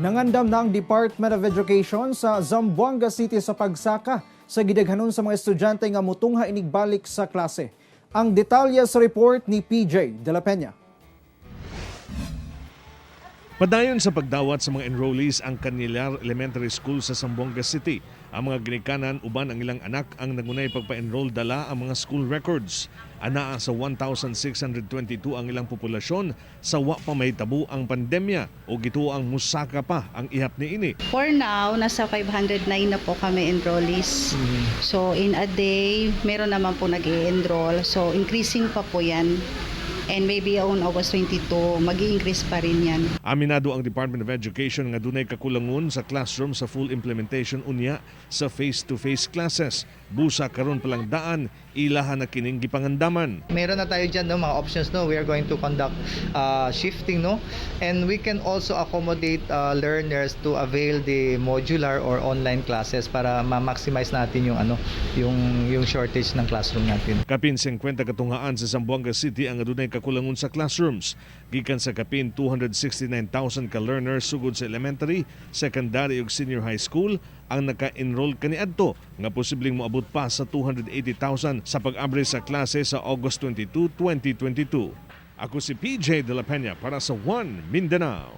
Nangandam na ang Department of Education sa Zamboanga City sa pagsaka sa gidaghanon sa mga estudyante nga mutungha inigbalik sa klase. Ang detalye sa report ni PJ De La Peña. Padayon sa pagdawat sa mga enrollees ang Canilar Elementary School sa Zamboanga City. Ang mga ginikanan uban ang ilang anak ang nagunay pagpa-enroll dala ang mga school records. Anaa sa 1,622 ang ilang populasyon sa wa pa may tabu ang pandemya o gituo ang musaka pa ang ihap ni ini. For now, nasa 509 na po kami enrollees. So in a day, meron naman po nag-i-enroll. So increasing pa po yan. And maybe on August 22, mag-i-increase pa rin yan. Aminado ang Department of Education nga dunay kakulangon sa classroom sa full implementation unya sa face-to-face classes. Busa karon palang daan, ilahan na kining gipangandaman. Meron na tayo dyan mga options. We are going to conduct shifting. And we can also accommodate learners to avail the modular or online classes para ma-maximize natin yung shortage ng classroom natin. Kapin 50 katungaan sa Zamboanga City ang adunay kakulangon sa classrooms. Gikan sa kapin 269,000 ka learners sugod sa elementary, secondary ug senior high school ang naka-enroll kaniadto nga posibleng moabot pa sa 280,000 sa pag-abre sa klase sa August 22, 2022. Ako si PJ De La Peña para sa One Mindanao.